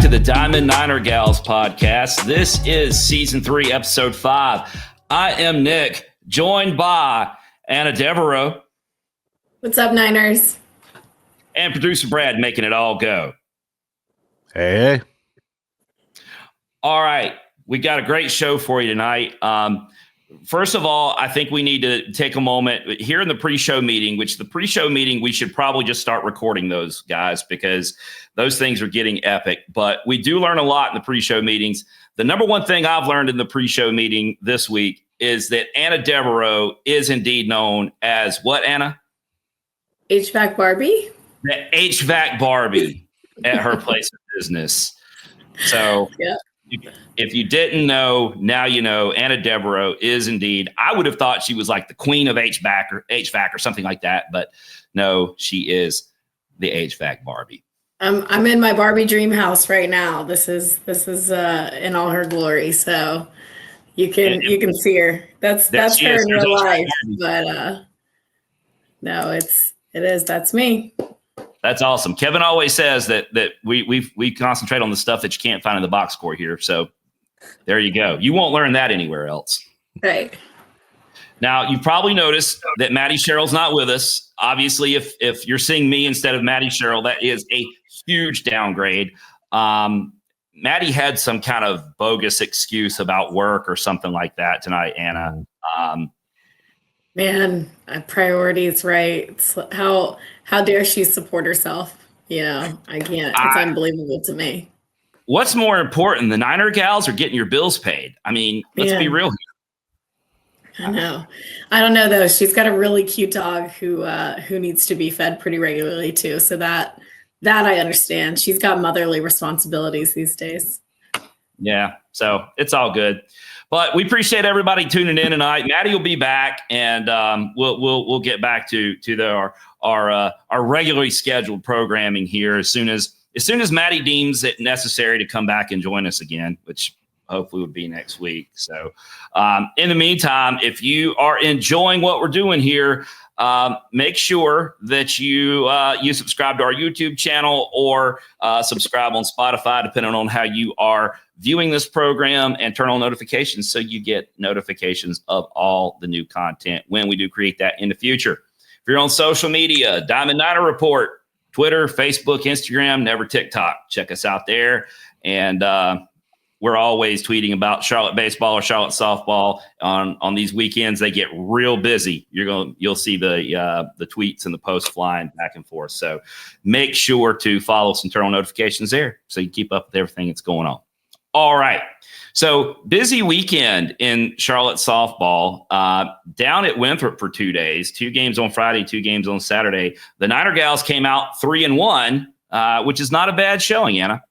to the Diamond Niner Gals podcast. This is season 3, episode 5. I am Nick, joined by Anna Devereaux. What's up, Niners? And producer Brad making it all go. Hey. All right. We got a great show for you tonight. First of all, I think we need to take a moment here in the pre-show meeting, we should probably just start recording those, guys, because those things are getting epic. But we do learn a lot in the pre-show meetings. The number one thing I've learned in the pre-show meeting this week is that Anna Devereaux is indeed known as what, Anna? HVAC Barbie? The HVAC Barbie at her place of business. So yeah. If you didn't know, now you know. Anna Devereaux is indeed, I would have thought she was like the queen of HVAC or something like that, but no, she is the HVAC Barbie. I'm in my Barbie dream house right now. This is in all her glory. So you can see her. That's her in real life. But no, that's me. That's awesome. Kevin always says that we concentrate on the stuff that you can't find in the box score here. So there you go. You won't learn that anywhere else. Right. Now, you've probably noticed that Maddie Sherrill's not with us. Obviously, if you're seeing me instead of Maddie Sherrill, that is a huge downgrade. Maddie had some kind of bogus excuse about work or something like that tonight, Anna. Man, priorities, right? It's how dare she support herself? I can't. It's unbelievable to me. What's more important, the Niner Gals or getting your bills paid? I mean, let's be real here. I know. I don't know though. She's got a really cute dog who needs to be fed pretty regularly too. So that I understand. She's got motherly responsibilities these days. Yeah. So it's all good. But we appreciate everybody tuning in tonight. Maddie will be back, and we'll get back to our regularly scheduled programming here as soon as Maddie deems it necessary to come back and join us again, which hopefully would be next week. So in the meantime, if you are enjoying what we're doing here, make sure that you subscribe to our YouTube channel or subscribe on Spotify, depending on how you are viewing this program, and turn on notifications so you get notifications of all the new content when we do create that in the future. If you're on social media, Diamond Niner Report, Twitter, Facebook, Instagram, never TikTok. Check us out there. And we're always tweeting about Charlotte baseball or Charlotte softball. On these weekends, they get real busy. You'll see the tweets and the posts flying back and forth. So make sure to follow us and turn on notifications there so you keep up with everything that's going on. All right. So busy weekend in Charlotte softball. Down at Winthrop for 2 days, 2 games on Friday, 2 games on Saturday. The Niner Gals came out 3-1, which is not a bad showing, Anna.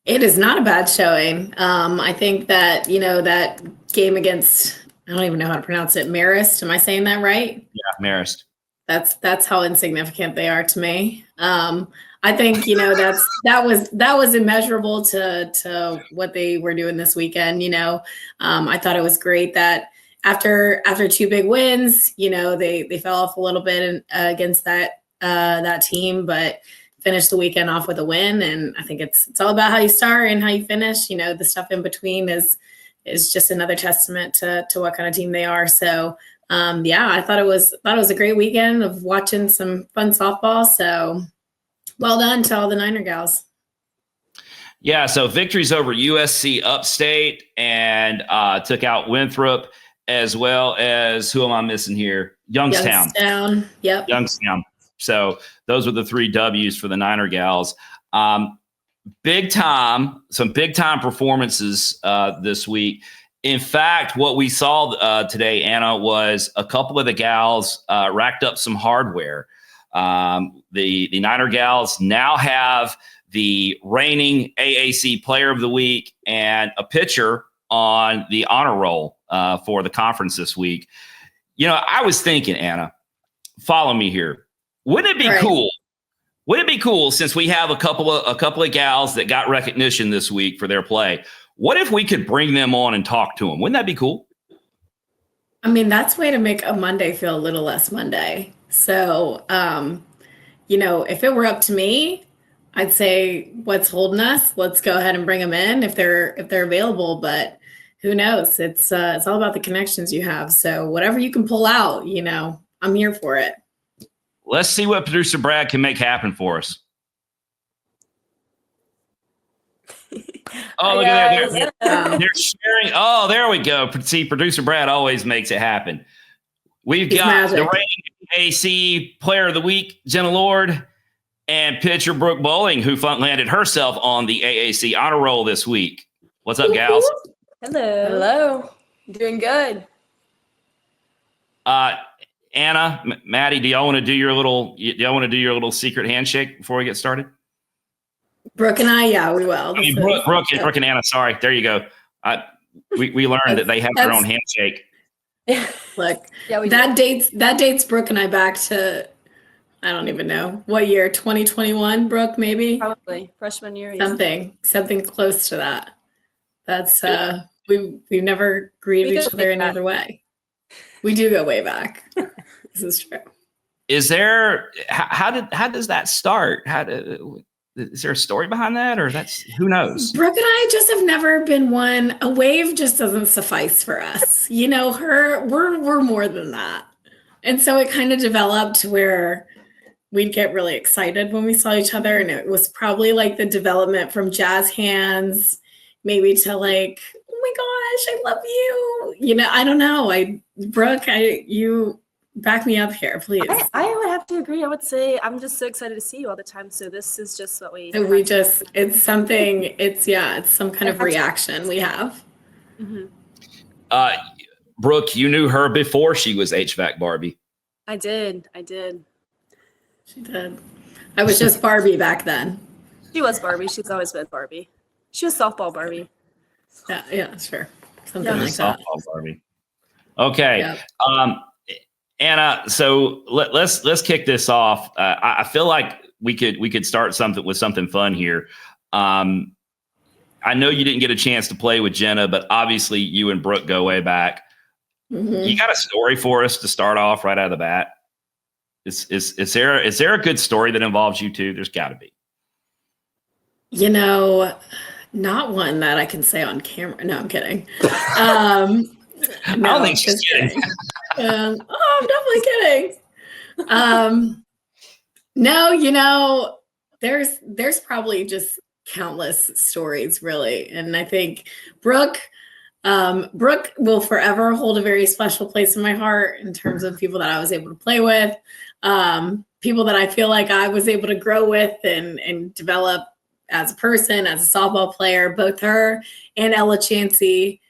It is not a bad showing. I think that, that game against, I don't even know how to pronounce it, Marist. Am I saying that right? Yeah, Marist. That's how insignificant they are to me. I think, that was immeasurable to what they were doing this weekend. I thought it was great that after 2 big wins, they fell off a little bit against that team, but finish the weekend off with a win. And I think it's all about how you start and how you finish. The stuff in between is just another testament to what kind of team they are. So I thought it was a great weekend of watching some fun softball. So well done to all the Niner Gals. Yeah, so victories over USC Upstate and took out Winthrop, as well as, who am I missing here? Youngstown. Yep. Youngstown. So those were the 3 W's for the Niner Gals. Some big time performances this week. In fact, what we saw today, Anna, was a couple of the gals racked up some hardware. The Niner Gals now have the reigning AAC Player of the Week and a pitcher on the honor roll for the conference this week. I was thinking, Anna, follow me here. Wouldn't it be cool? Wouldn't it be cool, since we have a couple of gals that got recognition this week for their play? What if we could bring them on and talk to them? Wouldn't that be cool? I mean, that's a way to make a Monday feel a little less Monday. So, if it were up to me, I'd say what's holding us. Let's go ahead and bring them in if they're available. But who knows? It's all about the connections you have. So whatever you can pull out, I'm here for it. Let's see what producer Brad can make happen for us. Oh, look at that. They're sharing. Oh, there we go. See, producer Brad always makes it happen. We've got the reigning AC Player of the Week, Jenna Lord, and pitcher Brooke Bowling, who landed herself on the AAC honor roll this week. What's up, gals? Hello. Doing good. Anna, Maddie, do y'all want to do your little secret handshake before we get started? Brooke and I, yeah, we will. Brooke and Anna. Sorry, there you go. We learned that they have their own handshake. Look, that dates Brooke and I back to, I don't even know what year, 2021, Brooke, maybe probably freshman year. Something close to that. That's we've never greeted each other any other way. We do go way back. This is true. Is there how does that start? Is there a story behind that, or who knows? Brooke and I just have never been one. A wave just doesn't suffice for us. We're more than that. And so it kind of developed where we'd get really excited when we saw each other. And it was probably like the development from jazz hands, maybe to like, oh my gosh, I love you. I don't know. Brooke, you back me up here, please. I would have to agree. I would say I'm just so excited to see you all the time. So this is just what it's some kind of reaction we have. Mm-hmm. Brooke, you knew her before she was HVAC Barbie. I did. She did. I was just Barbie back then. She was Barbie. She's always been Barbie. She was softball Barbie. Yeah, sure. Something like that. Softball Barbie. Okay. Yep. Anna, so let's kick this off. I feel like we could start with something fun here. I know you didn't get a chance to play with Jenna, but obviously you and Brooke go way back. Mm-hmm. You got a story for us to start off right out of the bat? Is there a good story that involves you two? There's got to be. Not one that I can say on camera. No, I'm kidding. I don't think she's kidding. I'm definitely kidding. No, there's probably just countless stories, really. And I think Brooke will forever hold a very special place in my heart in terms of people that I was able to play with, people that I feel like I was able to grow with and develop as a person, as a softball player. Both her and Ella Chansey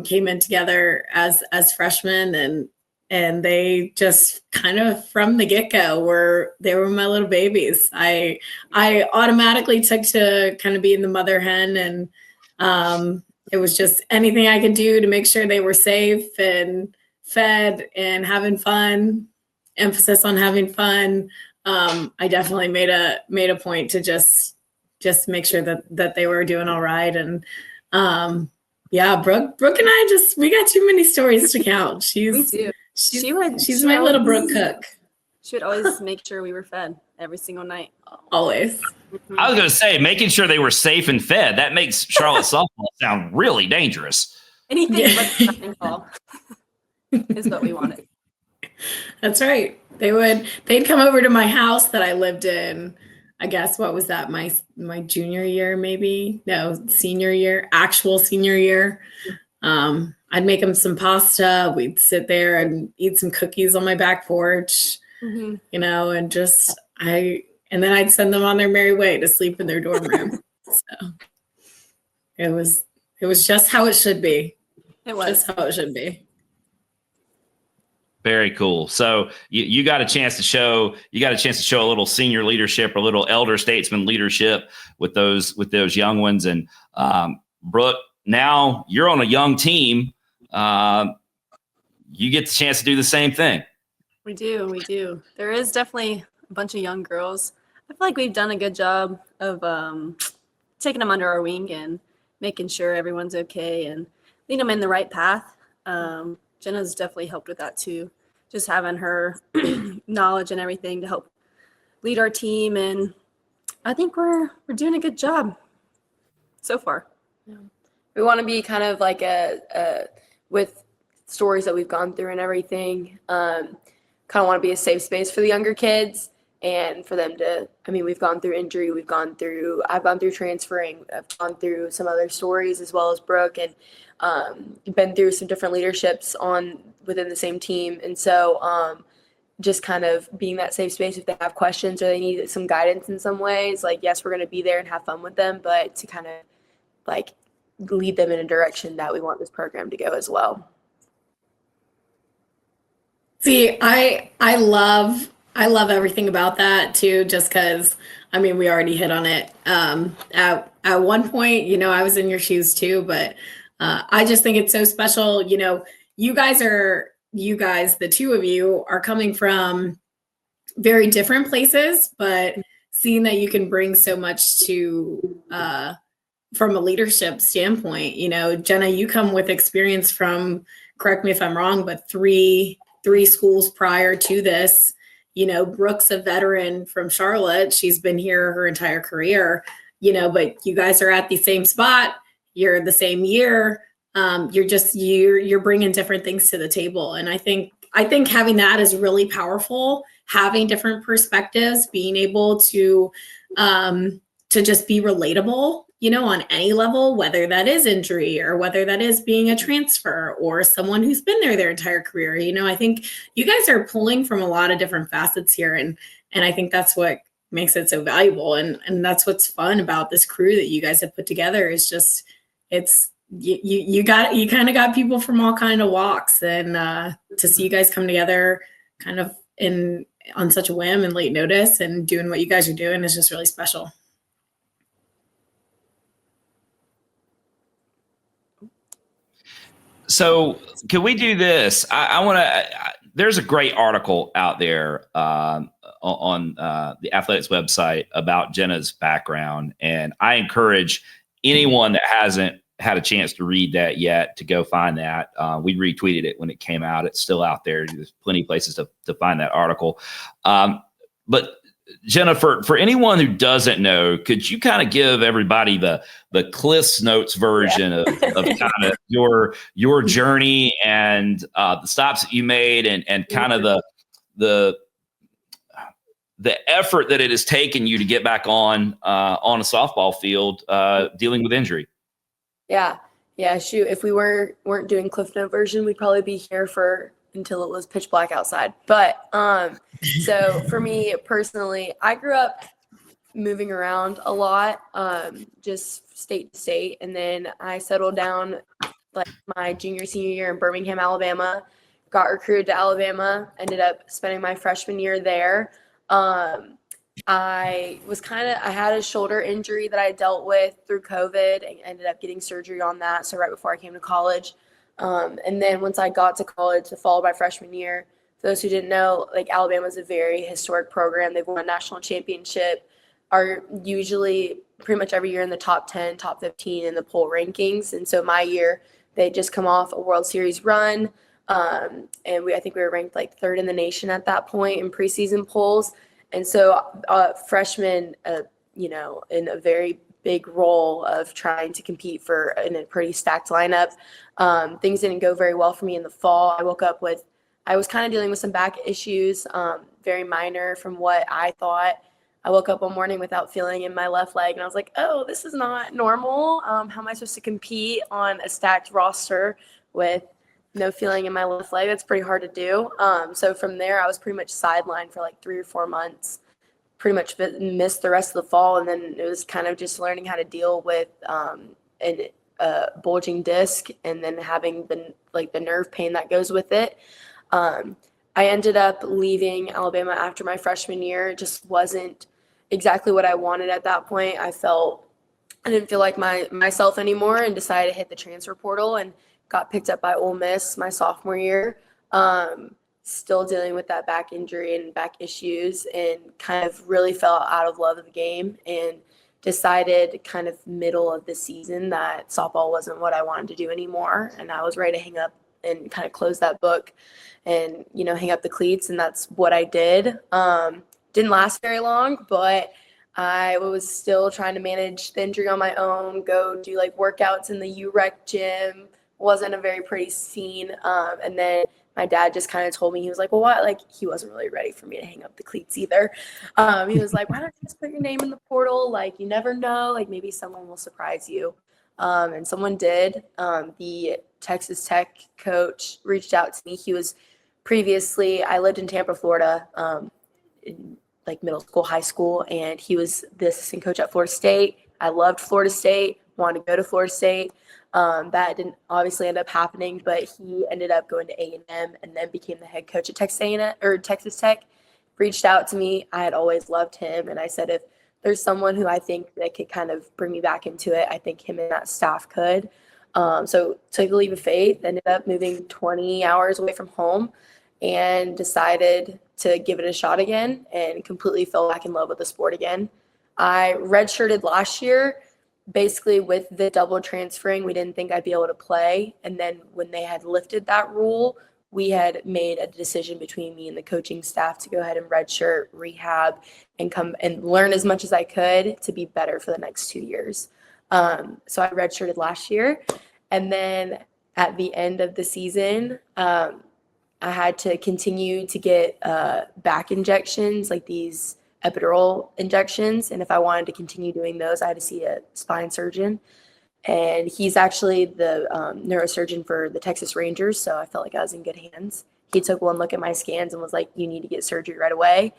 came in together as freshmen, and they just kind of from the get-go were my little babies. I automatically took to kind of being the mother hen, and it was just anything I could do to make sure they were safe and fed and having fun. Emphasis on having fun. I definitely made a point to just make sure that they were doing all right. And Brooke and I we got too many stories to count. She's my little Brooke cook. She would always make sure we were fed every single night. Always. Mm-hmm. I was going to say, making sure they were safe and fed. That makes Charlotte softball sound really dangerous. Anything but nothing call is what we wanted. That's right. They'd come over to my house that I lived in. I guess, what was that? My junior year, maybe? No, senior year, actual senior year. I'd make them some pasta. We'd sit there and eat some cookies on my back porch, mm-hmm. And then I'd send them on their merry way to sleep in their dorm room. So it was just how it should be. It was just how it should be. Very cool. So you got a chance to show a little senior leadership or a little elder statesman leadership with those young ones. And Brooke, now you're on a young team. You get the chance to do the same thing. We do. There is definitely a bunch of young girls. I feel like we've done a good job of taking them under our wing and making sure everyone's okay and leading them in the right path. Jenna's definitely helped with that too. Just having her knowledge and everything to help lead our team and I think we're doing a good job so far. Yeah. We want to be kind of like a with stories that we've gone through and everything. Kind of want to be a safe space for the younger kids and for them to. I mean, we've gone through injury. I've gone through transferring. I've gone through some other stories as well as Brooke, and been through some different leaderships within the same team. And so just kind of being that safe space if they have questions or they need some guidance in some ways. Like, yes, we're going to be there and have fun with them, but to kind of like lead them in a direction that we want this program to go as well. See, I love everything about that too, just because I mean we already hit on it. At one point, I was in your shoes too, but I just think it's so special. You guys, the two of you are coming from very different places, but seeing that you can bring so much to from a leadership standpoint. Jenna, you come with experience from, correct me if I'm wrong, but three schools prior to this. Brooke's a veteran from Charlotte. She's been here her entire career, but you guys are at the same spot. You're the same year. You're bringing different things to the table. And I think having that is really powerful, having different perspectives, being able to just be relatable, on any level, whether that is injury or whether that is being a transfer or someone who's been there their entire career. I think you guys are pulling from a lot of different facets here. And I think that's what makes it so valuable. And that's what's fun about this crew that you guys have put together is just, you kind of got people from all kind of walks, and to see you guys come together kind of on such a whim and late notice and doing what you guys are doing is just really special. So can we do this? I want to. There's a great article out there on the Athletics website about Jenna's background, and I encourage anyone that hasn't had a chance to read that yet to go find that. We retweeted it when it came out. It's still out there. There's plenty of places to find that article. But Jenna, for anyone who doesn't know, could you kind of give everybody the Cliff's Notes version of kind of your journey and the stops that you made and kind of the effort that it has taken you to get back on a softball field dealing with injury? Yeah. Shoot, if we weren't doing Cliff Note version, we'd probably be here until it was pitch black outside. But so for me personally, I grew up moving around a lot, just state to state, and then I settled down like my senior year in Birmingham, Alabama. Got recruited to Alabama. Ended up spending my freshman year there. I had a shoulder injury that I dealt with through COVID and ended up getting surgery on that. So right before I came to college. And then once I got to college, the fall of my freshman year, for those who didn't know, like Alabama is a very historic program. They've won a national championship, are usually pretty much every year in the top 10, top 15 in the poll rankings. And so my year, they just come off a World Series run. And I think we were ranked like third in the nation at that point in preseason polls. And so freshmen, in a very big role of trying to compete in a pretty stacked lineup. Things didn't go very well for me in the fall. I was kind of dealing with some back issues, very minor from what I thought. I woke up one morning without feeling in my left leg, and I was like, oh, this is not normal. How am I supposed to compete on a stacked roster with no feeling in my left leg? That's pretty hard to do. So from there, I was pretty much sidelined for like 3 or 4 months, pretty much missed the rest of the fall. And then it was kind of just learning how to deal with a bulging disc and then having the nerve pain that goes with it. I ended up leaving Alabama after my freshman year. It just wasn't exactly what I wanted at that point. I didn't feel like myself anymore and decided to hit the transfer portal and got picked up by Ole Miss my sophomore year. Still dealing with that back injury and back issues, and kind of really fell out of love of the game and decided kind of middle of the season that softball wasn't what I wanted to do anymore. And I was ready to hang up and kind of close that book and, hang up the cleats. And that's what I did. Didn't last very long, but I was still trying to manage the injury on my own, go do like workouts in the UREC gym. Wasn't a very pretty scene. And then my dad just kind of told me, he was like, well, what? Like, he wasn't really ready for me to hang up the cleats either. He was like, why don't you just put your name in the portal? Like, you never know. Like, maybe someone will surprise you. And someone did. The Texas Tech coach reached out to me. He was previously, I lived in Tampa, Florida, in like middle school, high school, and he was the assistant coach at Florida State. I loved Florida State, wanted to go to Florida State. That didn't obviously end up happening, but he ended up going to A&M and then became the head coach at Texas A&M or Texas Tech. Reached out to me. I had always loved him, and I said, if there's someone who I think that could kind of bring me back into it, I think him and that staff could. So took a leap of faith, ended up moving 20 hours away from home, and decided to give it a shot again and completely fell back in love with the sport again. I redshirted last year. Basically, with the double transferring, we didn't think I'd be able to play. And then when they had lifted that rule, we had made a decision between me and the coaching staff to go ahead and redshirt, rehab, and come and learn as much as I could to be better for the next 2 years. So I redshirted last year. And then at the end of the season, I had to continue to get back injections, like these epidural injections. And if I wanted to continue doing those, I had to see a spine surgeon. And he's actually the neurosurgeon for the Texas Rangers. So I felt like I was in good hands. He took one look at my scans and was like, you need to get surgery right away.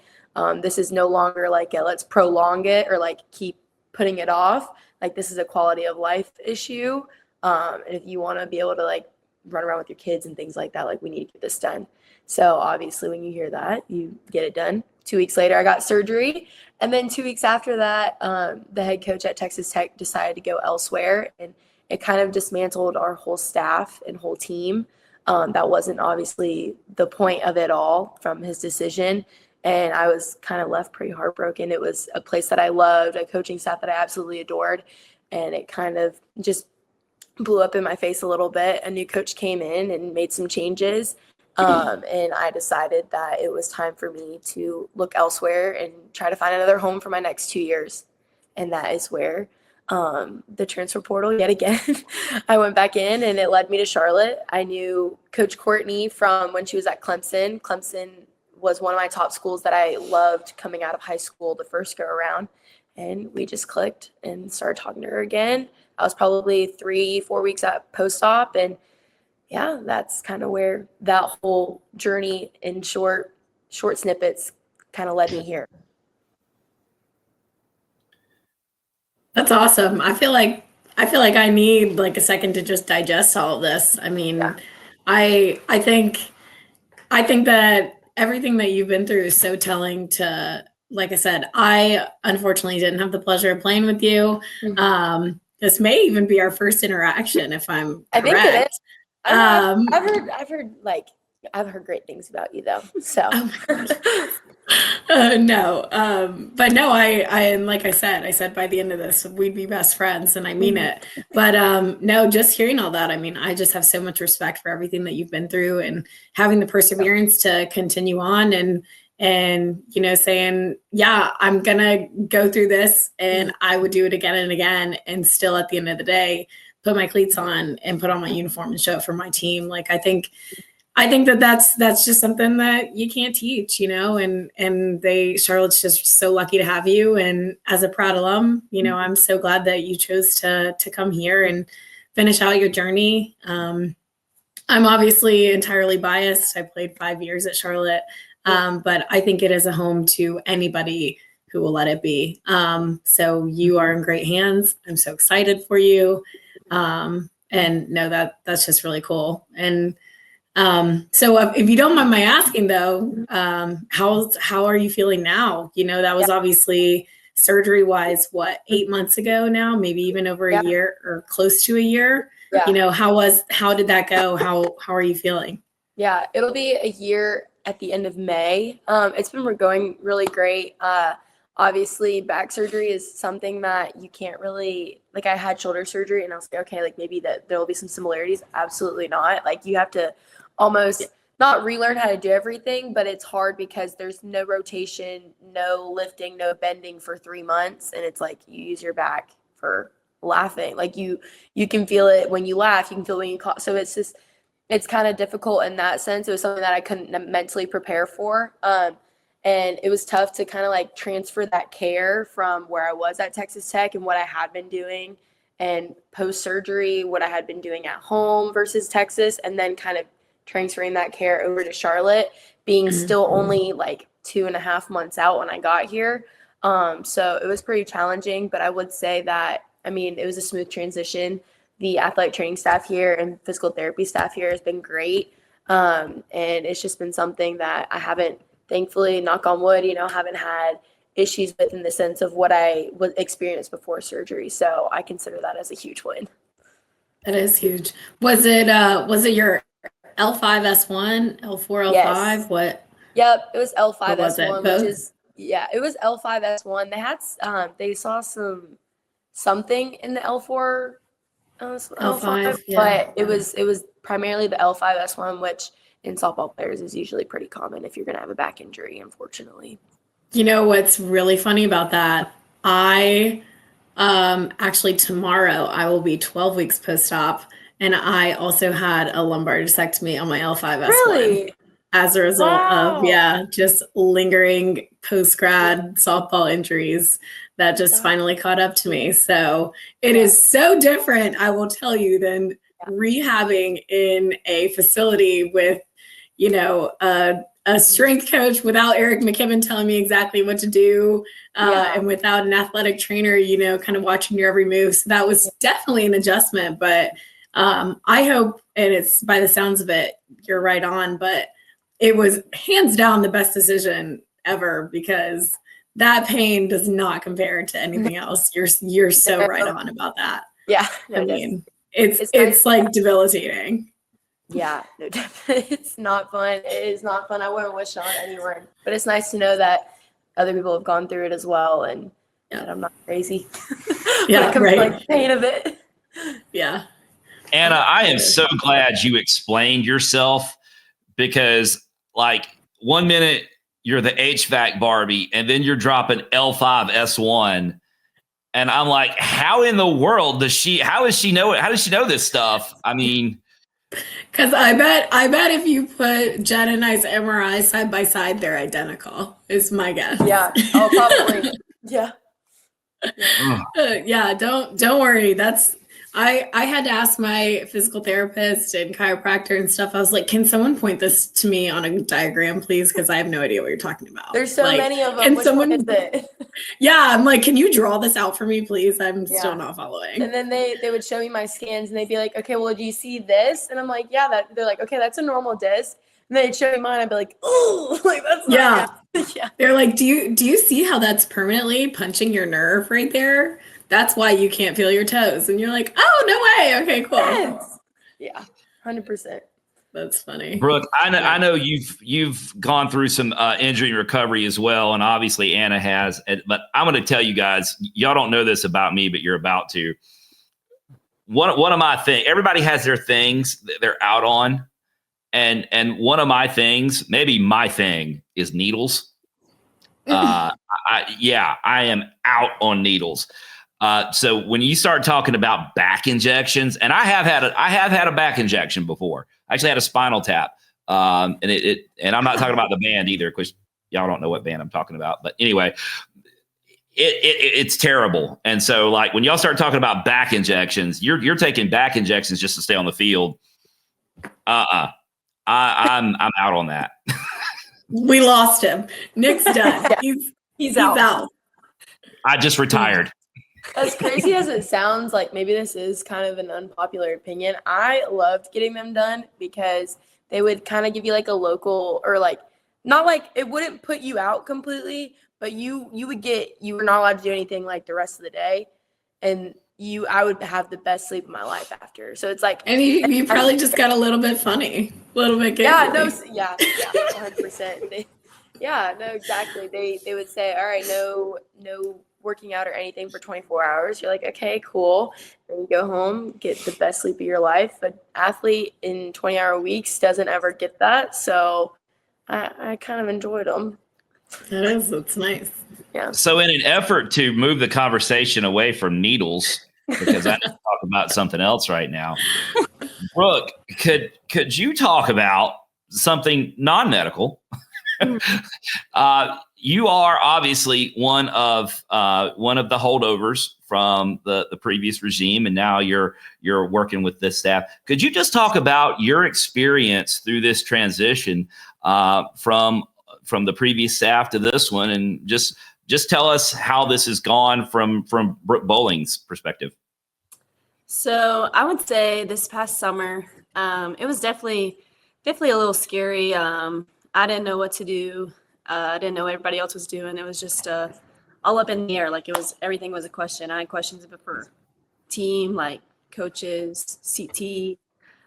This is no longer like let's prolong it or like keep putting it off. Like, this is a quality of life issue. And if you want to be able to like run around with your kids and things like that, like, we need to get this done. So obviously when you hear that, you get it done. 2 weeks later, I got surgery. And then 2 weeks after that, the head coach at Texas Tech decided to go elsewhere, and it kind of dismantled our whole staff and whole team. That wasn't obviously the point of it all from his decision. And I was kind of left pretty heartbroken. It was a place that I loved, a coaching staff that I absolutely adored. And it kind of just blew up in my face a little bit. A new coach came in and made some changes. And I decided that it was time for me to look elsewhere and try to find another home for my next 2 years. And that is where the transfer portal, yet again, I went back in, and it led me to Charlotte. I knew Coach Courtney from when she was at Clemson. Clemson was one of my top schools that I loved coming out of high school the first go around. And we just clicked and started talking to her again. I was probably 3-4 weeks at post-op, and yeah, that's kind of where that whole journey in short snippets kind of led me here. That's awesome. I feel like I need like a second to just digest all of this. I mean, Yeah. I think that everything that you've been through is so telling to, like I said, I unfortunately didn't have the pleasure of playing with you. Mhm. This may even be our first interaction, if I'm I think it correct. is. I've heard great things about you though. So No, but no, and like I said by the end of this, we'd be best friends, and I mean it. But no, just hearing all that, I mean, I just have so much respect for everything that you've been through, and having the perseverance to continue on, and saying, yeah, I'm gonna go through this, and I would do it again and again, and still at the end of the day, put my cleats on and put on my uniform and show up for my team. Like, I think that's just something that you can't teach, and Charlotte's just so lucky to have you. And as a proud alum, I'm so glad that you chose to come here and finish out your journey. I'm obviously entirely biased. I played 5 years at Charlotte, but I think it is a home to anybody who will let it be. So you are in great hands. I'm so excited for you. And no, that's just really cool. And so if you don't mind my asking though, how are you feeling now? That was obviously surgery wise, 8 months ago now, maybe even over a year or close to a year. Yeah. How did that go? How are you feeling? Yeah, it'll be a year at the end of May. It's been going really great. Obviously, back surgery is something that you can't really, like, I had shoulder surgery and I was like, okay, like maybe that there'll be some similarities. Absolutely not. Like, you have to almost not relearn how to do everything, but it's hard because there's no rotation, no lifting, no bending for 3 months. And it's like you use your back for laughing. Like you can feel it when you laugh, you can feel it when you cough. So it's kind of difficult in that sense. It was something that I couldn't mentally prepare for. And it was tough to kind of like transfer that care from where I was at Texas Tech and what I had been doing and post-surgery, what I had been doing at home versus Texas, and then kind of transferring that care over to Charlotte, being still only like 2.5 months out when I got here. So it was pretty challenging, but I would say that, I mean, it was a smooth transition. The athletic training staff here and physical therapy staff here has been great. And it's just been something that I haven't, thankfully, knock on wood, haven't had issues with in the sense of what I was experienced before surgery. So I consider that as a huge win. That is huge. Was it your L5S1, L4, L5? Yes. What? Yep, it was What was L5S1, it? Both? which is it was L5S1. They had they saw something in the L4 L5, yeah. but it was primarily the L5S1, which in softball players is usually pretty common if you're going to have a back injury, unfortunately. You know what's really funny about that? I actually tomorrow I will be 12 weeks post-op, and I also had a lumbar discectomy on my L5S1 Really? as a result Wow. of just lingering post-grad softball injuries that just finally caught up to me. So it is so different, I will tell you, than rehabbing in a facility with, a strength coach without Eric McKibben telling me exactly what to do, and without an athletic trainer, kind of watching your every move. So that was definitely an adjustment, but I hope, and it's by the sounds of it, you're right on, but it was hands down the best decision ever, because that pain does not compare to anything else. You're so right on about that. Yeah. I mean, it's like debilitating. Yeah, no, definitely. It's not fun. It is not fun. I wouldn't wish it on anyone, but it's nice to know that other people have gone through it as well, and that I'm not crazy. Yeah, when it comes right. to, like, pain of it. Yeah. Anna, I am so glad you explained yourself, because like 1 minute you're the HVAC Barbie and then you're dropping L5S1. And I'm like, how in the world does she know this stuff? I mean, because I bet if you put Jen and I's MRI side by side, they're identical, is my guess. Yeah. Oh, probably. Yeah. Yeah, don't worry. I had to ask my physical therapist and chiropractor and stuff. I was like, can someone point this to me on a diagram, please? Because I have no idea what you're talking about. There's so many of them. And Which one is it? Yeah, I'm like, can you draw this out for me, please? I'm still not following. And then they would show me my scans, and they'd be like, okay, well, do you see this? And I'm like, yeah, they're like, okay, that's a normal disc. And they'd show me mine. I'd be like, oh, like that's not yeah. They're like, do you see how that's permanently punching your nerve right there? That's why you can't feel your toes. And you're like, oh, no way. Okay, cool. Yes. Yeah, 100%. That's funny. Brooke, I know you've gone through some injury recovery as well, and obviously Anna has. But I'm going to tell you guys, y'all don't know this about me, but you're about to. One of my things, everybody has their things that they're out on, and one of my things, maybe my thing, is needles. I am out on needles. So when you start talking about back injections, and I have had a back injection before. I actually had a spinal tap, and I'm not talking about the band either, because y'all don't know what band I'm talking about. But anyway, it's terrible. And so, like, when y'all start talking about back injections, you're taking back injections just to stay on the field. I'm out on that. We lost him. Nick's done. He's out. I just retired. As crazy as it sounds, like maybe this is kind of an unpopular opinion, I loved getting them done because they would kind of give you like a local, or like, not like, it wouldn't put you out completely, but you were not allowed to do anything like the rest of the day. And I would have the best sleep of my life after. So it's like, and you probably just got a little bit funny, a little bit giggly. 100%. No, exactly. They would say, all right, no working out or anything for 24 hours. You're like, okay, cool. Then you go home, get the best sleep of your life. But athlete in 20-hour weeks doesn't ever get that. So I kind of enjoyed them. It's nice. Yeah. So in an effort to move the conversation away from needles, because I need to talk about something else right now, Brooke, could you talk about something non-medical? You are obviously one of the holdovers from the previous regime, and now you're working with this staff. Could you just talk about your experience through this transition from the previous staff to this one, and just tell us how this has gone from Brooke Bowling's perspective? So I would say this past summer, it was definitely a little scary. I didn't know what to do. I didn't know what everybody else was doing. It was just all up in the air. Like everything was a question. I had questions for team, like coaches, CT. I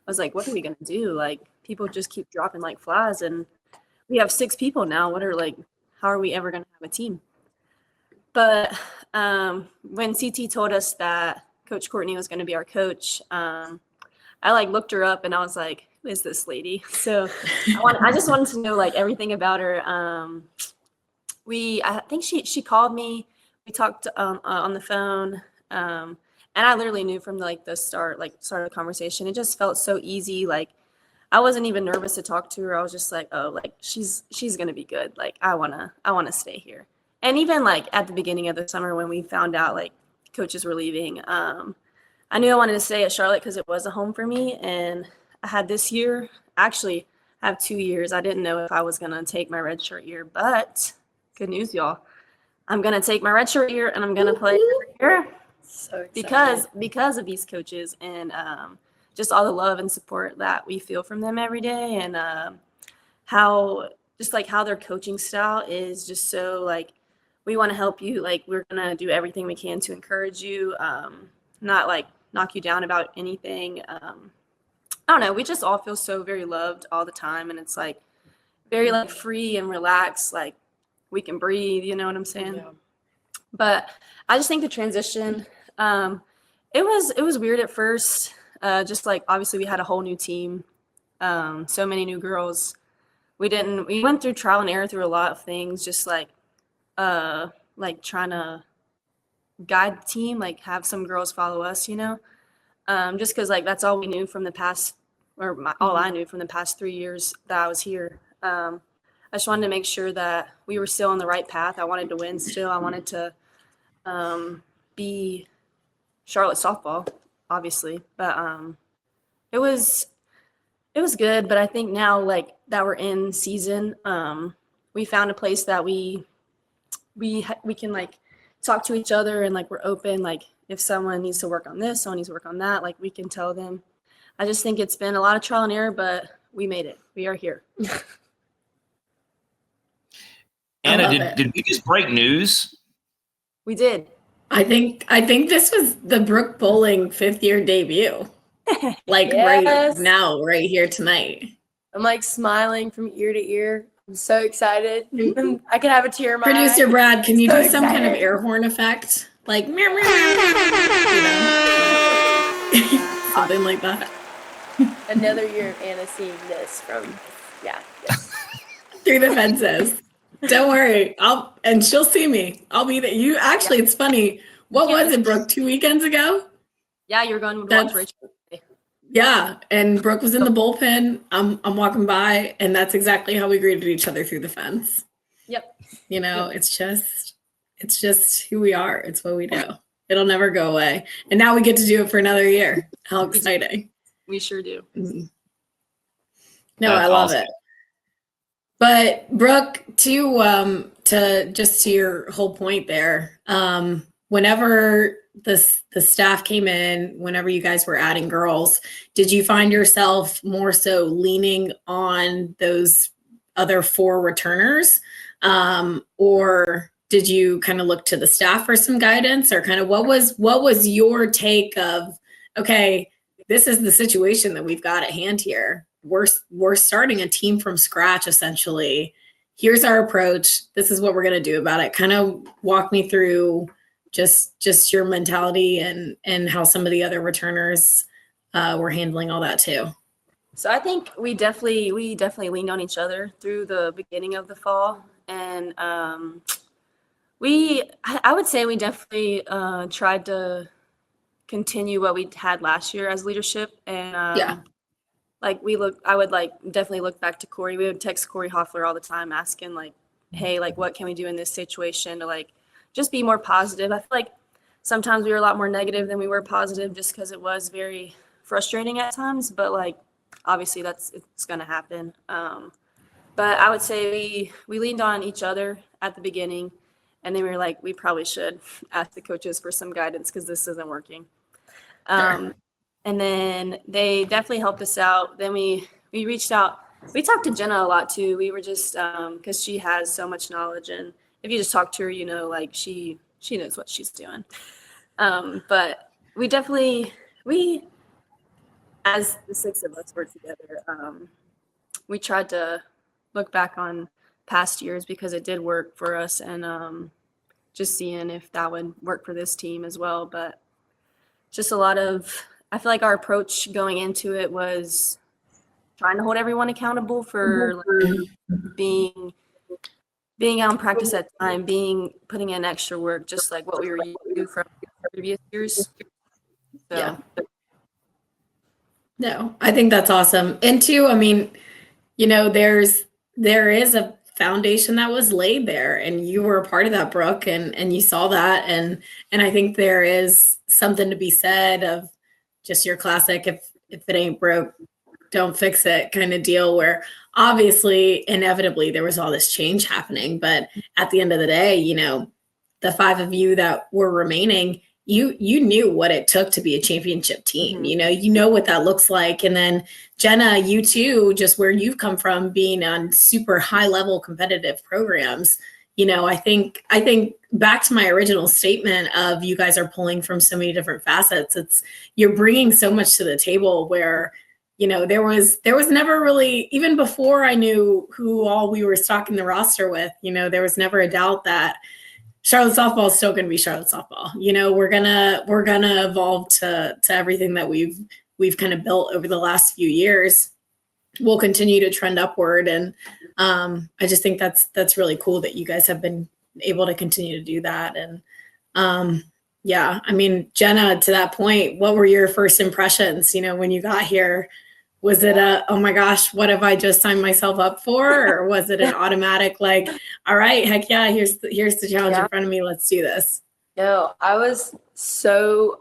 was like, what are we gonna do? Like people just keep dropping like flies, and we have 6 people now. How are we ever gonna have a team? But when CT told us that Coach Courtney was going to be our coach, I looked her up and I was like, who is this lady? So I just wanted to know everything about her. I think she called me. We talked on the phone, and I literally knew from the start of the conversation. It just felt so easy. I wasn't even nervous to talk to her. I was just like, oh, she's gonna be good. I wanna stay here. And even at the beginning of the summer when we found out coaches were leaving, I knew I wanted to stay at Charlotte because it was a home for me. And I had this year, actually I have 2 years. I didn't know if I was gonna take my redshirt year, but good news, y'all. I'm gonna take my redshirt year and I'm gonna play every year. So excited. because of these coaches and just all the love and support that we feel from them every day, and how their coaching style is just so we want to help you. We're gonna do everything we can to encourage you, not knock you down about anything. I don't know. We just all feel so very loved all the time, and it's very free and relaxed. We can breathe. You know what I'm saying? Yeah. But I just think the transition, it was weird at first. Just obviously we had a whole new team, so many new girls. We went through trial and error through a lot of things, just trying to guide the team, have some girls follow us, just because that's all we knew from the past, all I knew from the past 3 years that I was here. I just wanted to make sure that we were still on the right path. I wanted to win still. I wanted to be Charlotte softball, obviously, but it was good. But I think now that we're in season, we found a place that we can talk to each other, and we're open. If someone needs to work on this, someone needs to work on that, we can tell them. I just think it's been a lot of trial and error, but we made it. We are here. Anna, did we just break news? We did. I think this was the Brooke Bowling 5th year debut. Yes. Right now, right here tonight. I'm smiling from ear to ear. I'm so excited. I could have a tear in my Producer eye. Brad, can you So do some kind of excited. air horn effect? Meow, meow, meow, something like that. Another year of Anna seeing this from, yes. Through the fences. Don't worry. And she'll see me. I'll be there. It's funny. What was it, Brooke? 2 weekends ago? Yeah, you're going to watch Rachel. Yeah. And Brooke was in the bullpen. I'm walking by, and that's exactly how we greeted each other through the fence. Yep. It's just who we are. It's what we do. It'll never go away. And now we get to do it for another year. How exciting. We sure do. No, That's I love awesome. it. But Brooke, to your whole point there, whenever the staff came in, whenever you guys were adding girls, did you find yourself more so leaning on those other 4 returners, or did you kind of look to the staff for some guidance, or kind of what was your take of, okay, this is the situation that we've got at hand here. We're starting a team from scratch, essentially. Here's our approach. This is what we're going to do about it. Kind of walk me through just your mentality and how some of the other returners were handling all that too. So I think we definitely leaned on each other through the beginning of the fall, and I would say we definitely tried to continue what we had last year as leadership, and I would definitely look back to Corey. We would text Corey Hoffler all the time asking like, hey, like what can we do in this situation to like just be more positive. I feel like sometimes we were a lot more negative than we were positive just because it was very frustrating at times, but like obviously it's going to happen. But I would say we leaned on each other at the beginning, and then we were like, we probably should ask the coaches for some guidance because this isn't working. Sure. And then they definitely helped us out. Then we reached out. We talked to Jenna a lot too. We were just because she has so much knowledge, and if you just talk to her, you know, like she knows what she's doing. But we as the six of us were together, we tried to look back on past years because it did work for us, and just seeing if that would work for this team as well. But just I feel like our approach going into it was trying to hold everyone accountable for like, being out in practice at time, putting in extra work, just like what we were used to from previous years. So. Yeah. No, I think that's awesome. And two, I mean, you know, there is a foundation that was laid there, and you were a part of that, Brooke, and you saw that, and I think there is something to be said of just your classic if it ain't broke, don't fix it kind of deal, where obviously inevitably there was all this change happening, but at the end of the day, you know, the five of you that were remaining, you knew what it took to be a championship team. Mm-hmm. You know what that looks like. And then Jenna, you too, just where you've come from being on super high level competitive programs. You know, I think back to my original statement of you guys are pulling from so many different facets. You're bringing so much to the table where, you know, there was never really, even before I knew who all we were stocking the roster with, you know, there was never a doubt that Charlotte softball is still going to be Charlotte softball. You know, we're gonna evolve to everything that we've kind of built over the last few years. We'll continue to trend upward, and I just think that's really cool that you guys have been able to continue to do that. And yeah, I mean, Jenna, to that point, what were your first impressions? You know, when you got here, was it oh my gosh, what have I just signed myself up for? Or was it an automatic like, all right, heck yeah, here's the challenge in front of me. Let's do this. No, I was so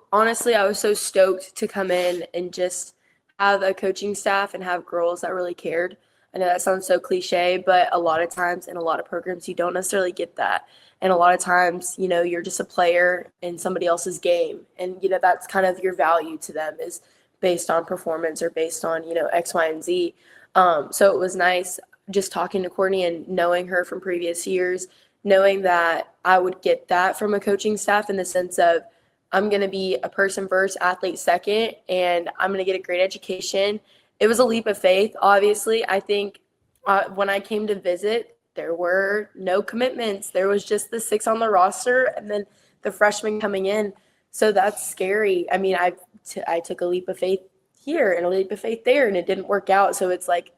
stoked to come in and just have a coaching staff and have girls that really cared. I know that sounds so cliche, but a lot of times in a lot of programs, you don't necessarily get that. And a lot of times, you know, you're just a player in somebody else's game. And, you know, that's kind of your value to them is based on performance or based on, you know, X, Y, and Z. So it was nice just talking to Courtney and knowing her from previous years, knowing that I would get that from a coaching staff in the sense of I'm going to be a person first, athlete second, and I'm going to get a great education. It was a leap of faith, obviously. I think when I came to visit, there were no commitments. There was just the 6 on the roster and then the freshmen coming in. So that's scary. I mean, I took a leap of faith here and a leap of faith there, and it didn't work out. So it's like,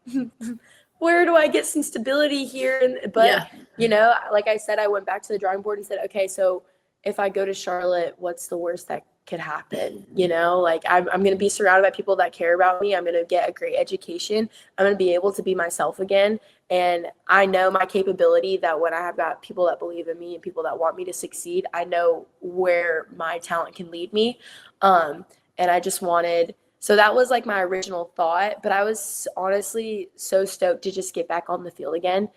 where do I get some stability here? But, you know, like I said, I went back to the drawing board and said, okay, so if I go to Charlotte, what's the worst that could happen? You know, like I'm going to be surrounded by people that care about me. I'm going to get a great education. I'm going to be able to be myself again. And I know my capability that when I have got people that believe in me and people that want me to succeed, I know where my talent can lead me. And I just wanted, so that was like my original thought, but I was honestly so stoked to just get back on the field again.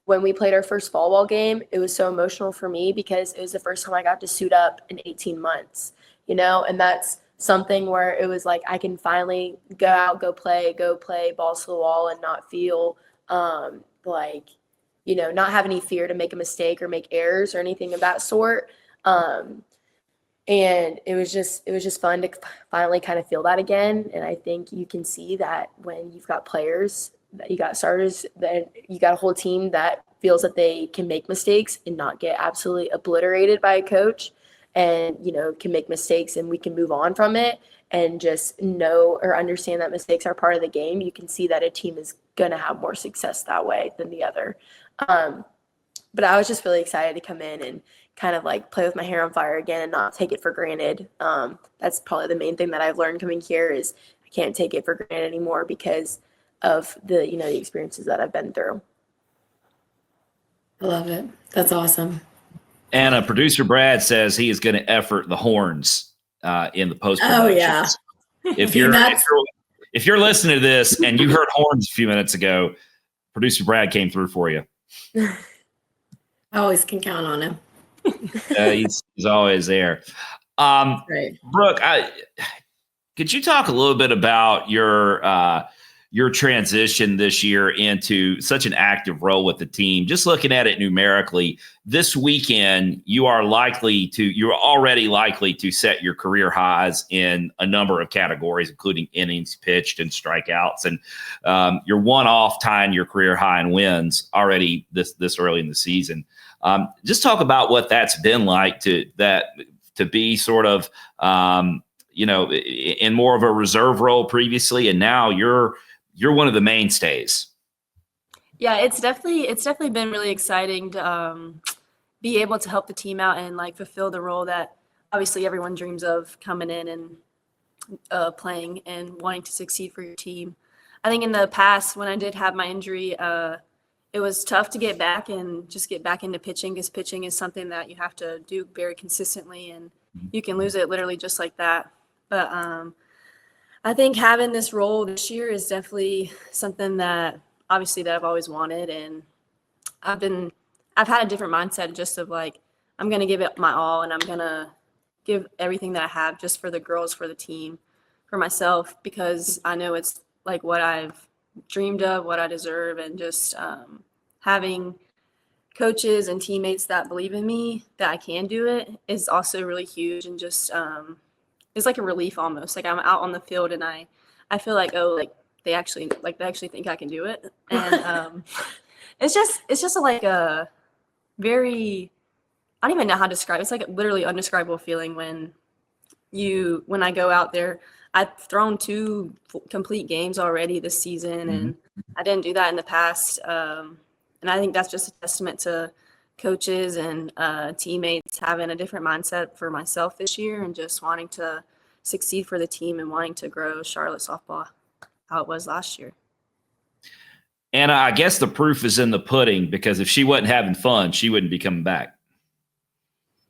When we played our first fall ball game, it was so emotional for me because it was the first time I got to suit up in 18 months, you know, and that's something where it was like I can finally go out, go play balls to the wall and not feel like, you know, not have any fear to make a mistake or make errors or anything of that sort. And it was just fun to finally kind of feel that again. And I think you can see that when you've got players, that you got starters, that you got a whole team that feels that they can make mistakes and not get absolutely obliterated by a coach. and, can make mistakes and we can move on from it and just know or understand that mistakes are part of the game, you can see that a team is going to have more success that way than the other. But I was just really excited to come in and kind of like play with my hair on fire again and not take it for granted. That's probably the main thing that I've learned coming here is I can't take it for granted anymore because of the, the experiences that I've been through. I love it. That's awesome. And producer Brad says he is going to effort the horns in the post. Oh yeah. If you're listening to this and you heard horns a few minutes ago, producer Brad came through for you. I always can count on him. He's always there. Right. Brooke, could you talk a little bit about your transition this year into such an active role with the team? Just looking at it numerically, this weekend you're already likely to set your career highs in a number of categories, including innings pitched and strikeouts, and you're one off tying your career high in wins already this early in the season. Just talk about what that's been like to be sort of in more of a reserve role previously, and now you're one of the mainstays. Yeah, it's definitely been really exciting to be able to help the team out and like fulfill the role that obviously everyone dreams of, coming in and playing and wanting to succeed for your team. I think in the past when I did have my injury, it was tough to get back and just get back into pitching, because pitching is something that you have to do very consistently and you can lose it literally just like that. But I think having this role this year is definitely something that obviously that I've always wanted. And I've had a different mindset just of like, I'm going to give it my all and I'm going to give everything that I have just for the girls, for the team, for myself, because I know it's like what I've dreamed of, what I deserve. And just having coaches and teammates that believe in me, that I can do it, is also really huge. And just, it's like a relief almost. Like I'm out on the field and I feel like, oh, like they actually think I can do it. And it's just like a very, I don't even know how to describe it. It's like a literally indescribable feeling when I go out there. I've thrown 2 complete games already this season, and I didn't do that in the past. And I think that's just a testament to coaches and teammates having a different mindset for myself this year, and just wanting to succeed for the team and wanting to grow Charlotte softball how it was last year. And I guess the proof is in the pudding, because if she wasn't having fun, she wouldn't be coming back.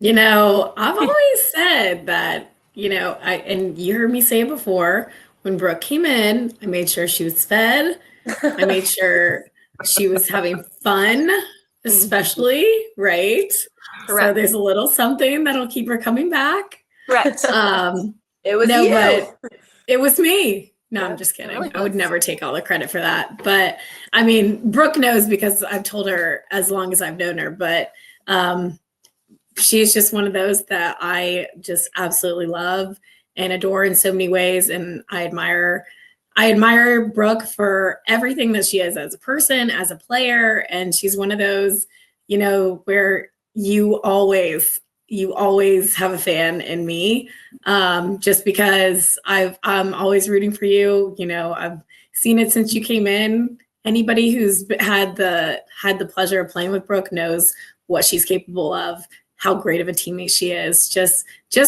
I've always said that, and you heard me say it before, when Brooke came in, I made sure she was fed. I made sure she was having fun, especially, right? Correct. So there's a little something that'll keep her coming back. Correct. It was no, you. but it was me. No, I'm just kidding. Really I would never take all the credit for that. But I mean, Brooke knows because I've told her as long as I've known her. But she's just one of those that I just absolutely love and adore in so many ways. And I admire Brooke for everything that she is as a person, as a player. And she's one of those, where you always have a fan in me, just because I'm always rooting for you. I've seen it since you came in. Anybody who's had the pleasure of playing with Brooke knows what she's capable of, how great of a teammate she is, just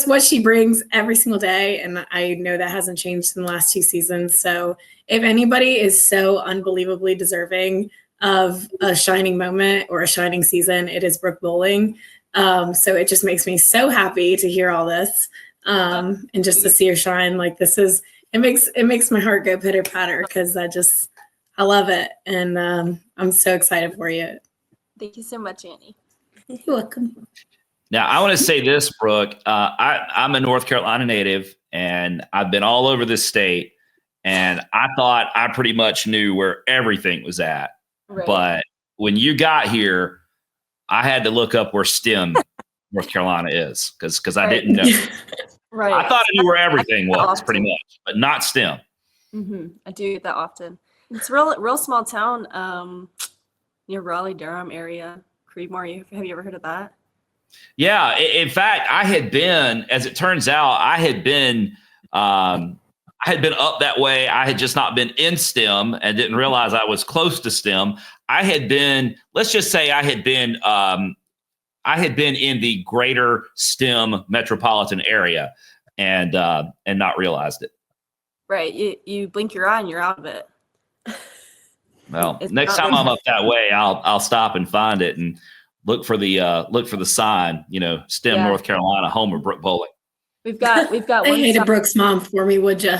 what she brings every single day. And I know that hasn't changed in the last 2 seasons. So if anybody is so unbelievably deserving of a shining moment or a shining season, it is Brooke Bowling. So it just makes me so happy to hear all this, and just to see her shine. Like it makes my heart go pitter patter, because I love it. And I'm so excited for you. Thank you so much, Annie. You're welcome. Now, I want to say this, Brooke. I'm a North Carolina native, and I've been all over this state, and I thought I pretty much knew where everything was at. Right. But when you got here, I had to look up where STEM, North Carolina is, because I didn't know. Right. I thought I knew where everything was, pretty much, but not STEM. Mm-hmm. I do get that often. It's real small town near Raleigh, Durham area. Creedmoor. Have you ever heard of that? Yeah. In fact, I had been, as it turns out, I had been up that way. I had just not been in STEM and didn't realize I was close to STEM. I had been, let's just say I had been in the greater STEM metropolitan area and not realized it. Right. You blink your eye and you're out of it. Well, It's next not time I'm up that way, I'll stop and find it and look for the sign, STEM Yeah. North Carolina, home of Brook Bowling. We've got I one hated stop. Brooke's mom for me, would you?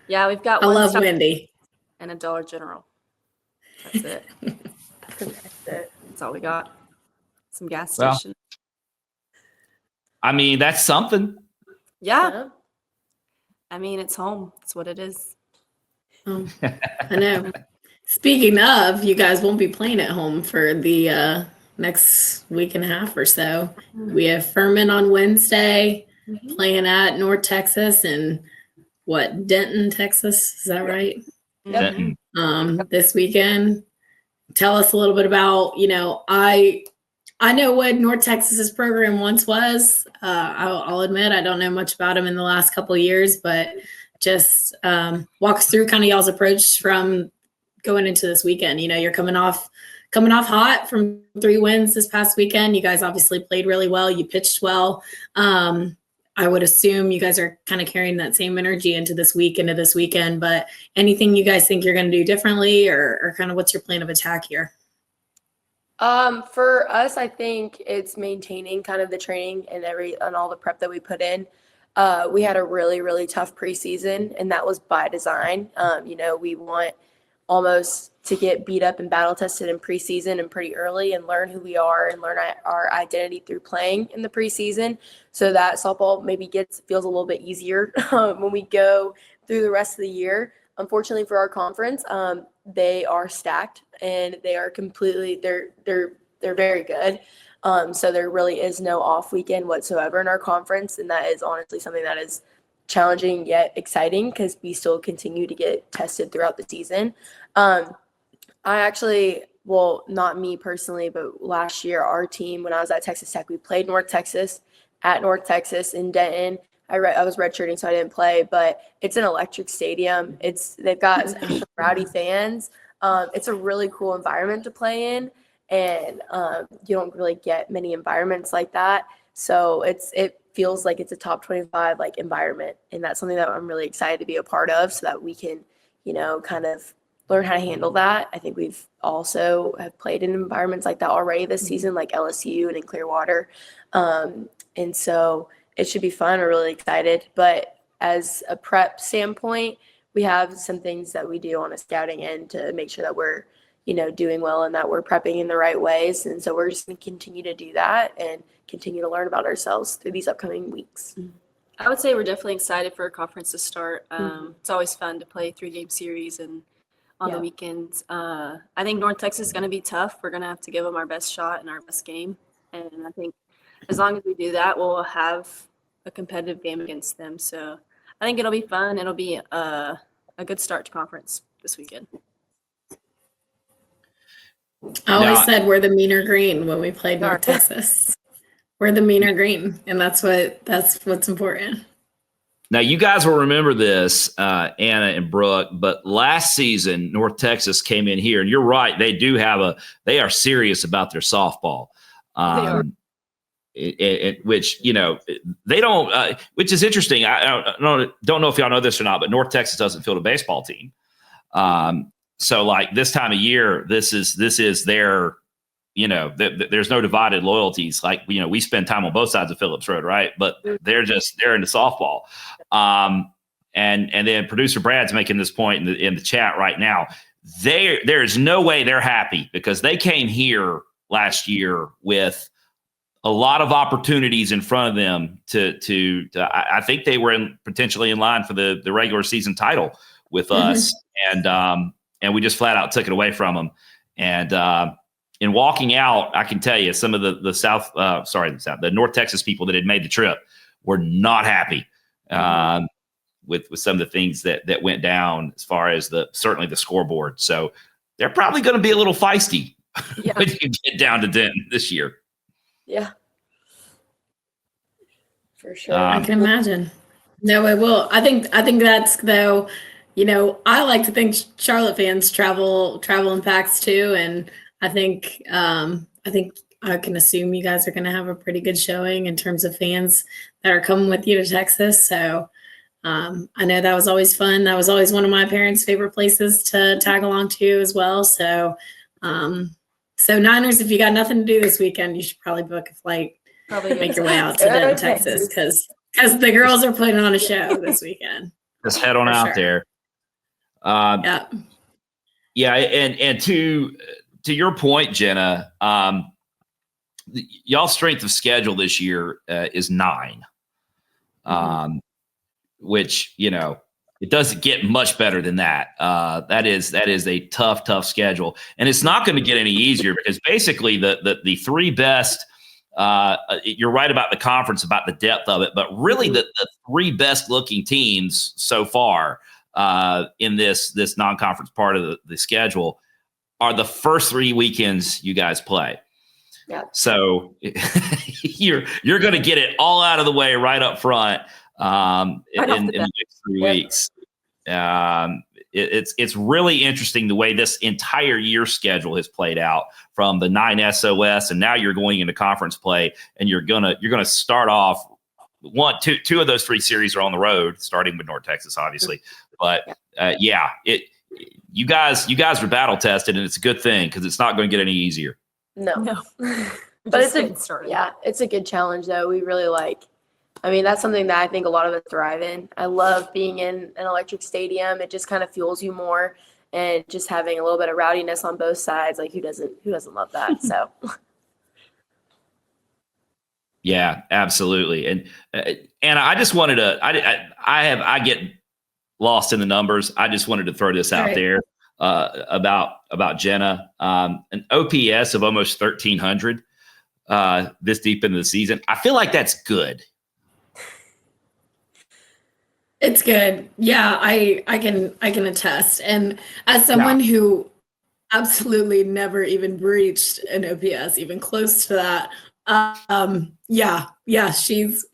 Yeah, we've got I one love stop Wendy. and a Dollar General. That's it. That's all we got. Some gas Well, station. I mean, that's something. Yeah. I mean, it's home. It's what it is. Oh, I know. Speaking of, you guys won't be playing at home for the next week and a half or so. We have Furman on Wednesday, playing at North Texas and Denton, Texas. Is that right? Denton. This weekend. Tell us a little bit about, I know what North Texas's program once was. I'll admit I don't know much about them in the last couple of years, but just walk us through kind of y'all's approach from going into this weekend. You're coming off hot from 3 wins this past weekend. You guys obviously played really well. You pitched well. I would assume you guys are kind of carrying that same energy into this weekend, but anything you guys think you're going to do differently or kind of what's your plan of attack here? For us, I think it's maintaining kind of the training and all the prep that we put in. We had a really, really tough preseason, and that was by design. We want almost to get beat up and battle tested in preseason and pretty early and learn who we are and learn our identity through playing in the preseason, so that softball maybe feels a little bit easier when we go through the rest of the year. Unfortunately for our conference, they are stacked and they are they're very good. So there really is no off weekend whatsoever in our conference, and that is honestly something that is challenging yet exciting because we still continue to get tested throughout the season. I actually, well, not me personally, but last year our team, when I was at Texas Tech, we played North Texas at North Texas in Denton. I was redshirting, so I didn't play, but it's an electric stadium. They've got some rowdy fans. It's a really cool environment to play in, and you don't really get many environments like that. So it feels like it's a top 25 environment, and that's something that I'm really excited to be a part of, so that we can, kind of learn how to handle that. I think we've also have played in environments like that already this season, like LSU and in Clearwater, and so it should be fun. We're really excited. But as a prep standpoint, we have some things that we do on a scouting end to make sure that we're, doing well and that we're prepping in the right ways. And so we're just going to continue to do that and continue to learn about ourselves through these upcoming weeks. I would say we're definitely excited for a conference to start. It's always fun to play 3-game series and on the weekends. I think North Texas is going to be tough. We're going to have to give them our best shot and our best game. And I think as long as we do that, we'll have a competitive game against them. So I think it'll be fun. It'll be a good start to conference this weekend. I always said we're the meaner green when we played North Texas. We're the meaner green, and that's what's important. Now, you guys will remember this, Anna and Brooke, but last season, North Texas came in here, and you're right, they are serious about their softball. They are. Which they don't, which is interesting. I don't know if y'all know this or not, but North Texas doesn't field a baseball team. So this time of year, this is their, there's no divided loyalties. We spend time on both sides of Phillips Road, right? But they're into softball. And then producer Brad's making this point in the chat right now. There is no way they're happy because they came here last year with a lot of opportunities in front of them to I think they were potentially in line for the regular season title with us. And we just flat out took it away from them. And in walking out, I can tell you some of the North Texas people that had made the trip were not happy with some of the things that went down as far as certainly the scoreboard. So they're probably going to be a little feisty when you get down to Denton this year. Yeah. For sure. I can imagine. No, it will. I think that's though, I like to think Charlotte fans travel in packs too, and I think I can assume you guys are going to have a pretty good showing in terms of fans that are coming with you to Texas. So I know that was always fun. That was always one of my parents' favorite places to tag along to as well. So, so Niners, if you got nothing to do this weekend, you should probably book a flight, make your way out to Denton, Texas, because the girls are putting on a show this weekend. Just head on out there. Yeah. Yeah, and to your point, Jenna, y'all's strength of schedule this year is 9. Which, it doesn't get much better than that. That is a tough schedule. And it's not going to get any easier because basically the 3 best, you're right about the conference, about the depth of it, but really the 3 best looking teams so far in this non-conference part of the schedule are the first 3 weekends you guys play. Yeah. So you're going to get it all out of the way right up front. In the next 3 weeks. It's really interesting the way this entire year schedule has played out from the 9 SOS, and now you're going into conference play, and you're gonna start off two of those 3 series are on the road, starting with North Texas, obviously. But you guys are battle tested, and it's a good thing because it's not going to get any easier. No. But it's a good challenge though. We really that's something that I think a lot of us thrive in. I love being in an electric stadium. It just kind of fuels you more, and just having a little bit of rowdiness on both sides. Like who doesn't love that? So. Yeah, absolutely. And I just wanted to, I get lost in the numbers. I just wanted to throw this out there about Jenna, an OPS of almost 1,300 this deep into the season. I feel like that's good. It's good. Yeah, I can attest. And as someone who absolutely never even breached an OPS, even close to that,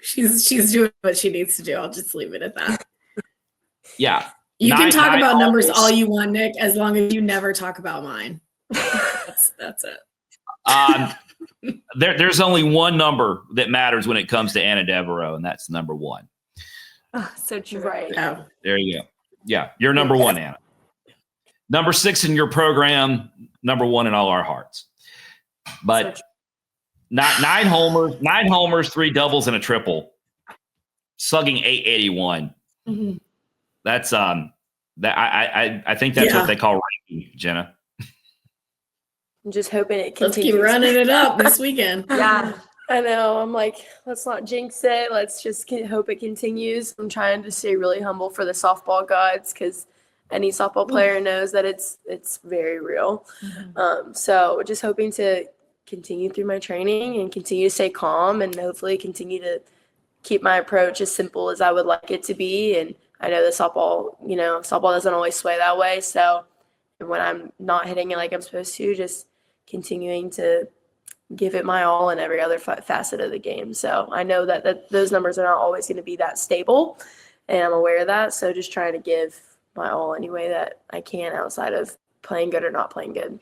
she's doing what she needs to do. I'll just leave it at that. Yeah. You can talk about numbers all you want, Nick, as long as you never talk about mine. That's it. There's only one number that matters when it comes to Anna Devereaux, and that's number 1. Oh, so true. Right. Oh. There you go. Yeah, you're number 1, Anna. Number 6 in your program, number 1 in all our hearts. But not 9 homers, 3 doubles, and a triple, slugging .881. Mm-hmm. That's that I think that's what they call ranking, Jenna. I'm just hoping it continues. Let's keep running it up this weekend. Yeah, I know. I'm like, let's not jinx it. Let's just hope it continues. I'm trying to stay really humble for the softball gods because any softball player knows that it's very real. Mm-hmm. So just hoping to continue through my training and continue to stay calm and hopefully continue to keep my approach as simple as I would like it to be. And I know the softball doesn't always sway that way. So when I'm not hitting it like I'm supposed to, just continuing to give it my all in every other facet of the game. So I know that those numbers are not always going to be that stable, and I'm aware of that. So just trying to give my all any way that I can outside of playing good or not playing good.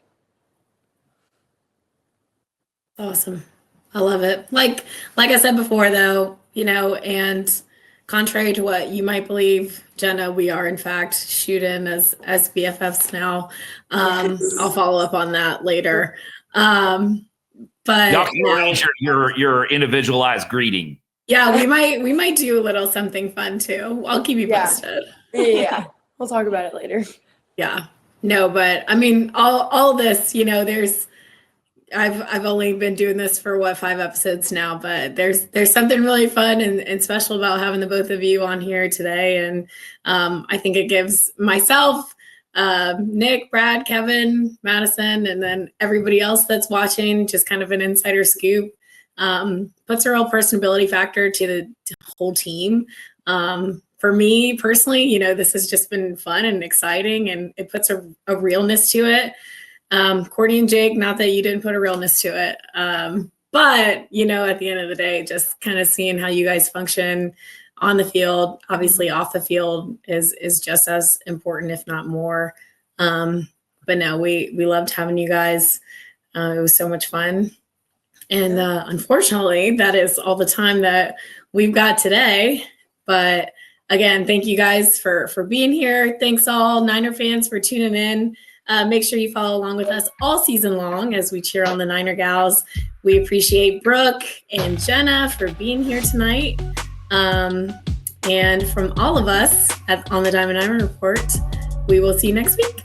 Awesome. I love it. Like I said before, though, and contrary to what you might believe, Jenna, we are in fact shooting as BFFs now. I'll follow up on that later. But y'all can arrange your individualized greeting. Yeah, we might do a little something fun too. I'll keep you posted. Yeah, we'll talk about it later. Yeah, no, but I mean, all this, I've only been doing this for 5 episodes now, but there's something really fun and special about having the both of you on here today, and I think it gives myself, Nick, Brad, Kevin, Madison, and then everybody else that's watching just kind of an insider scoop. Puts a real personability factor to the whole team. For me personally, this has just been fun and exciting, and it puts a realness to it. Courtney and Jake, not that you didn't put a realness to it, But, you know, at the end of the day, just kind of seeing how you guys function on the field, obviously off the field is just as important, if not more. But no, we loved having you guys. It was so much fun. And unfortunately, that is all the time that we've got today. But again, thank you guys for being here. Thanks all Niner fans for tuning in. Make sure you follow along with us all season long as we cheer on the Niner gals. We appreciate Brooke and Jenna for being here tonight. And from all of us on the Diamond Niner Report, we will see you next week.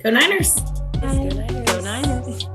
Go Niners! Go Niners!